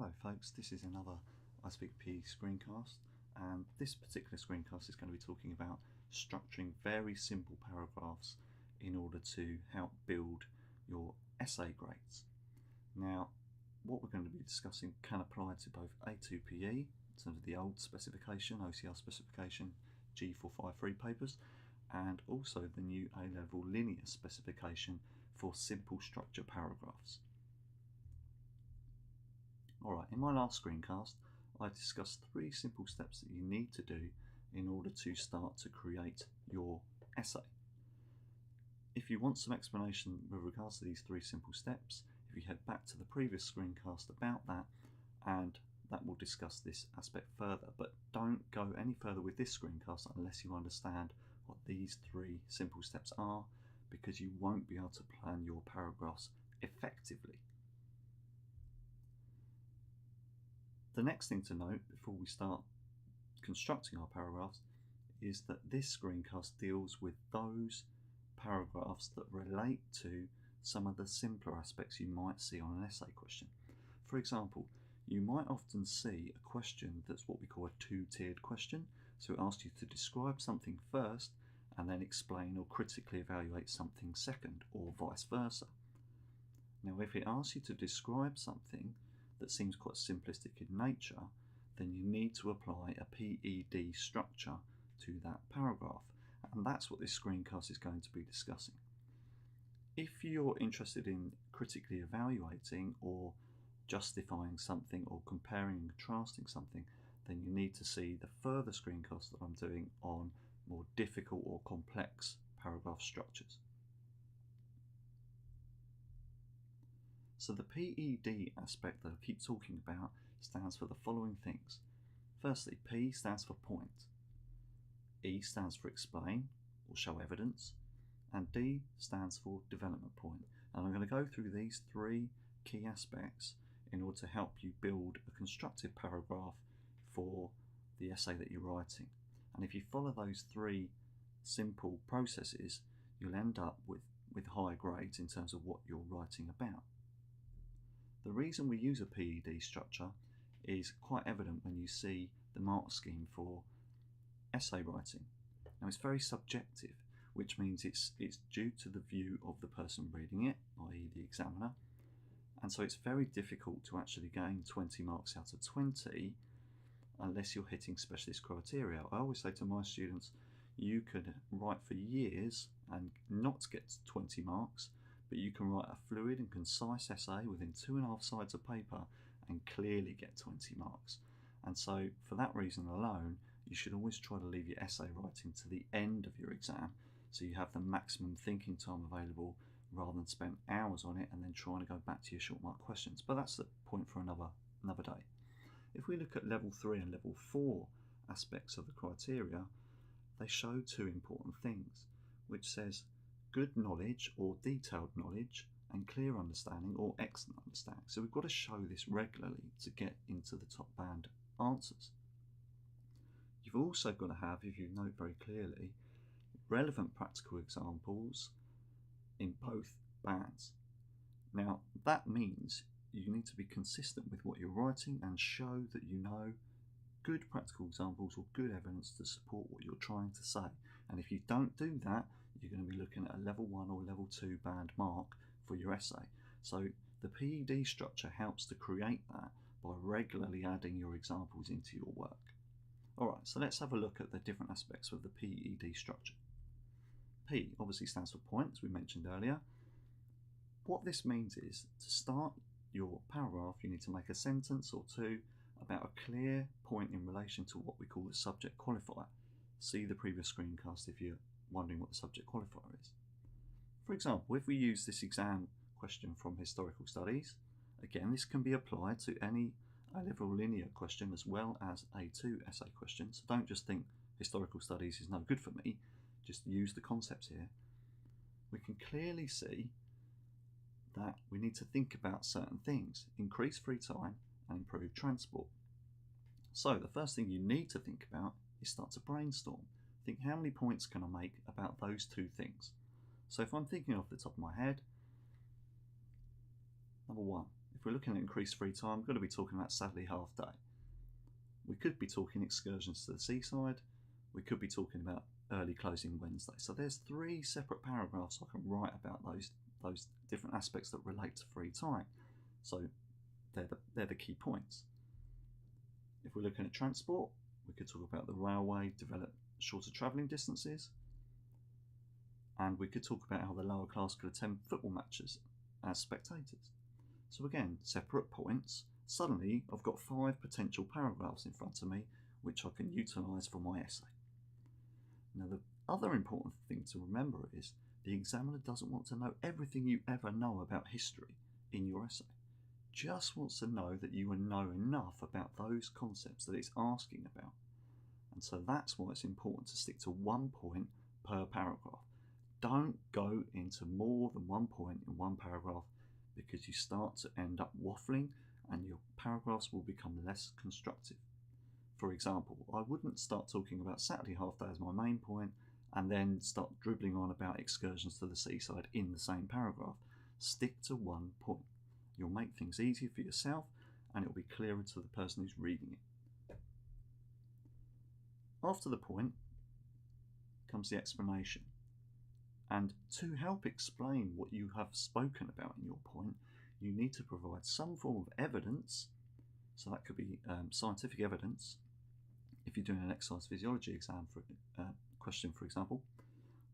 Hello folks, this is another iSpeakPE screencast, and this particular screencast is going to be talking about structuring very simple paragraphs in order to help build your essay grades. Now, what we're going to be discussing can apply to both A2PE, in terms of the old specification, OCR specification, G453 papers, and also the new A-level linear specification for simple structure paragraphs. Alright, in my last screencast, I discussed 3 simple steps that you need to do in order to start to create your essay. If you want some explanation with regards to these 3 simple steps, if you head back to the previous screencast about that, and that will discuss this aspect further. But don't go any further with this screencast unless you understand what these 3 simple steps are, because you won't be able to plan your paragraphs effectively. The next thing to note before we start constructing our paragraphs is that this screencast deals with those paragraphs that relate to some of the simpler aspects you might see on an essay question. For example, you might often see a question that's what we call a two-tiered question. So it asks you to describe something first and then explain or critically evaluate something second, or vice versa. Now, if it asks you to describe something that seems quite simplistic in nature, then you need to apply a PED structure to that paragraph, and that's what this screencast is going to be discussing. If you're interested in critically evaluating or justifying something or comparing and contrasting something, then you need to see the further screencast that I'm doing on more difficult or complex paragraph structures. So the PED aspect that I keep talking about stands for the following things. Firstly, P stands for point, E stands for explain or show evidence, and D stands for development point. And I'm going to go through these 3 key aspects in order to help you build a constructive paragraph for the essay that you're writing. And if you follow those 3 simple processes, you'll end up with high grades in terms of what you're writing about. The reason we use a PED structure is quite evident when you see the mark scheme for essay writing. Now, it's very subjective, which means it's due to the view of the person reading it, i.e. the examiner, and so it's very difficult to actually gain 20 marks out of 20 unless you're hitting specialist criteria. I always say to my students, you could write for years and not get 20 marks, but you can write a fluid and concise essay within 2.5 sides of paper and clearly get 20 marks. And so for that reason alone, you should always try to leave your essay writing to the end of your exam, so you have the maximum thinking time available rather than spend hours on it and then trying to go back to your short mark questions. But that's the point for another day. If we look at level 3 and level 4 aspects of the criteria, they show 2 important things, which says good knowledge or detailed knowledge and clear understanding or excellent understanding. So we've got to show this regularly to get into the top band answers. You've also got to have, if you note very clearly, relevant practical examples in both bands. Now, that means you need to be consistent with what you're writing and show that you know good practical examples or good evidence to support what you're trying to say. And if you don't do that, you're going to be looking at a level 1 or level 2 band mark for your essay. So the PED structure helps to create that by regularly adding your examples into your work. Alright, so let's have a look at the different aspects of the PED structure. P obviously stands for point, as we mentioned earlier. What this means is, to start your paragraph, you need to make a sentence or 2 about a clear point in relation to what we call the subject qualifier. See the previous screencast if you're wondering what the subject qualifier is. For example, if we use this exam question from historical studies, again, this can be applied to any A-level linear question as well as A2 essay question. So don't just think historical studies is no good for me, just use the concepts here. We can clearly see that we need to think about certain things: increase free time and improve transport. So the first thing you need to think about is start to brainstorm. Think, how many points can I make about those 2 things? So if I'm thinking off the top of my head, number 1, if if we're looking at increased free time, we're going to be talking about Saturday half day. We could be talking excursions to the seaside. We could be talking about early closing Wednesday. So there's 3 separate paragraphs I can write about those different aspects that relate to free time. So they're the key points. If we're looking at transport, we could talk about the railway develop shorter travelling distances, and we could talk about how the lower class could attend football matches as spectators. So again, separate points. Suddenly I've got 5 potential paragraphs in front of me which I can utilise for my essay. Now the other important thing to remember is the examiner doesn't want to know everything you ever know about history in your essay. Just wants to know that you know enough about those concepts that it's asking about. And so that's why it's important to stick to 1 point per paragraph. Don't go into more than 1 point in 1 paragraph, because you start to end up waffling and your paragraphs will become less constructive. For example, I wouldn't start talking about Saturday half day as my main point and then start dribbling on about excursions to the seaside in the same paragraph. Stick to 1 point. You'll make things easier for yourself and it'll be clearer to the person who's reading it. After the point comes the explanation. And to help explain what you have spoken about in your point, you need to provide some form of evidence. So that could be scientific evidence, if you're doing an exercise physiology exam question, for example,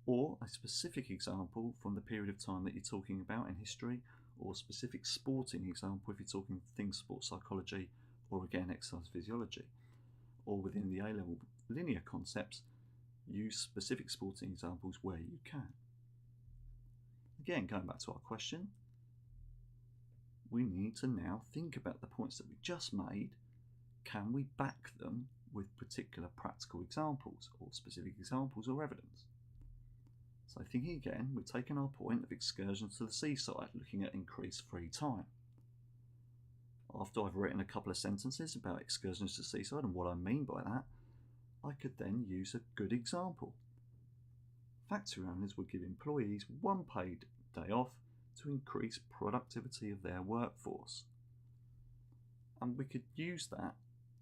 or a specific example from the period of time that you're talking about in history, or a specific sporting example if you're talking things sports psychology, or again exercise physiology, or within the A-level linear concepts, use specific sporting examples where you can. Again, going back to our question, we need to now think about the points that we just made. Can we back them with particular practical examples or specific examples or evidence? So thinking again, we've taken our point of excursions to the seaside, looking at increased free time. After I've written a couple of sentences about excursions to the seaside and what I mean by that, I could then use a good example. Factory owners would give employees 1 paid day off to increase productivity of their workforce. And we could use that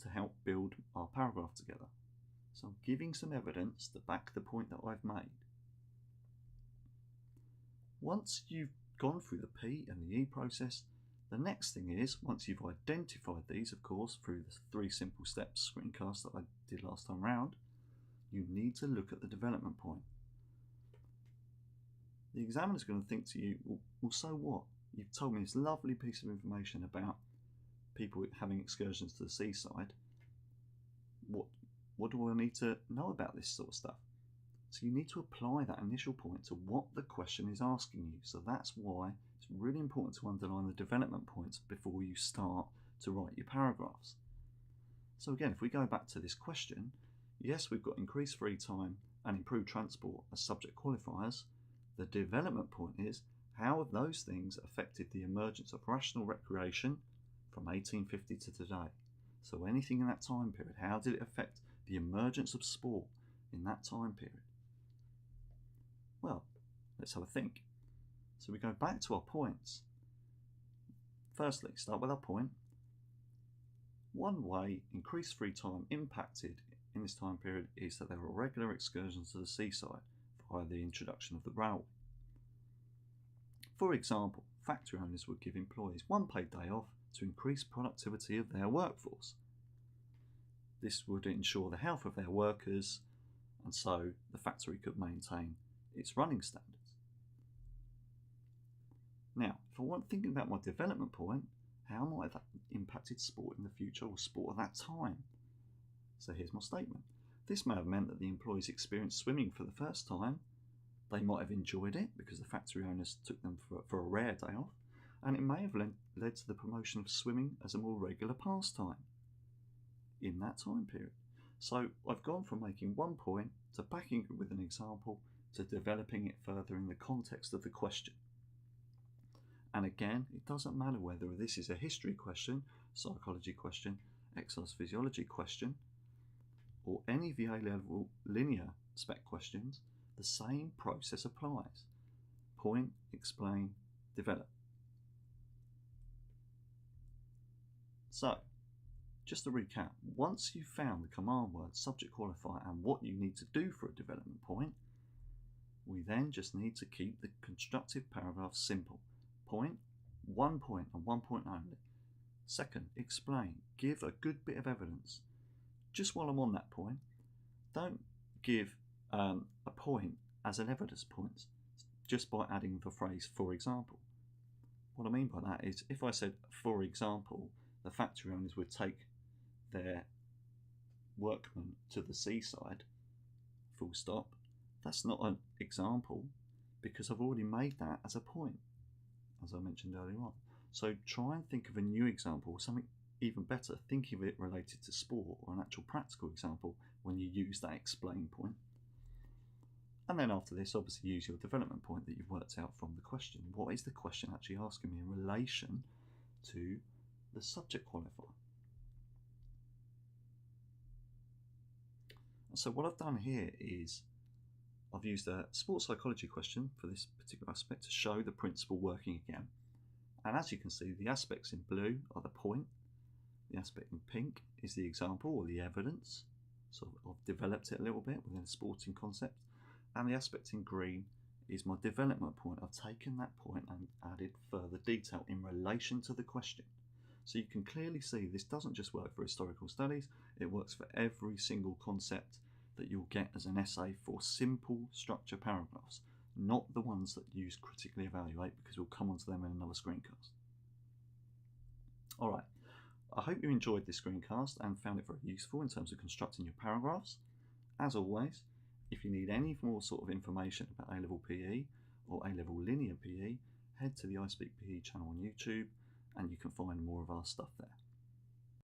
to help build our paragraph together. So I'm giving some evidence to back the point that I've made. Once you've gone through the P and the E process, the next thing is, once you've identified these, of course, through the 3 simple steps screencast that I did last time round, you need to look at the development point. The examiner's going to think to you, well, so what? You've told me this lovely piece of information about people having excursions to the seaside. What do I need to know about this sort of stuff? So you need to apply that initial point to what the question is asking you. So that's why it's really important to underline the development points before you start to write your paragraphs. So again, if we go back to this question, yes, we've got increased free time and improved transport as subject qualifiers. The development point is, how have those things affected the emergence of rational recreation from 1850 to today? So anything in that time period, how did it affect the emergence of sport in that time period? Well, let's have a think. So we go back to our points. Firstly, start with our point. One way increased free time impacted in this time period is that there were regular excursions to the seaside via the introduction of the railway. For example, factory owners would give employees 1 paid day off to increase productivity of their workforce. This would ensure the health of their workers, and so the factory could maintain its running standards. Now, if I want thinking about my development point, how might that impacted sport in the future, or sport at that time? So here's my statement. This may have meant that the employees experienced swimming for the first time. They might have enjoyed it because the factory owners took them for a rare day off, and it may have led to the promotion of swimming as a more regular pastime in that time period. So I've gone from making 1 point to backing it with an example to developing it further in the context of the question. And again, it doesn't matter whether this is a history question, psychology question, exercise physiology question, or any of the A-level linear spec questions, the same process applies. Point, explain, develop. So, just to recap, once you've found the command word, subject qualifier, and what you need to do for a development point, we then just need to keep the constructive paragraph simple. Point, 1 point and 1 point only. Second, explain, give a good bit of evidence. Just while I'm on that point, don't give a point as an evidence point just by adding the phrase for example. What I mean by that is, if I said, for example, the factory owners would take their workmen to the seaside, full stop, that's not an example because I've already made that as a point, as I mentioned earlier on. So try and think of a new example, or something even better, think of it related to sport or an actual practical example when you use that explain point. And then after this, obviously use your development point that you've worked out from the question. What is the question actually asking me in relation to the subject qualifier? So what I've done here is I've used a sports psychology question for this particular aspect to show the principle working again. And as you can see, the aspects in blue are the point, the aspect in pink is the example or the evidence. So I've developed it a little bit within a sporting concept. And the aspect in green is my development point. I've taken that point and added further detail in relation to the question. So you can clearly see this doesn't just work for historical studies, it works for every single concept that you'll get as an essay for simple structure paragraphs, not the ones that use critically evaluate, because we'll come onto them in another screencast. Alright, I hope you enjoyed this screencast and found it very useful in terms of constructing your paragraphs. As always, if you need any more sort of information about A-level PE or A-level linear PE, head to the iSpeakPE channel on YouTube and you can find more of our stuff there.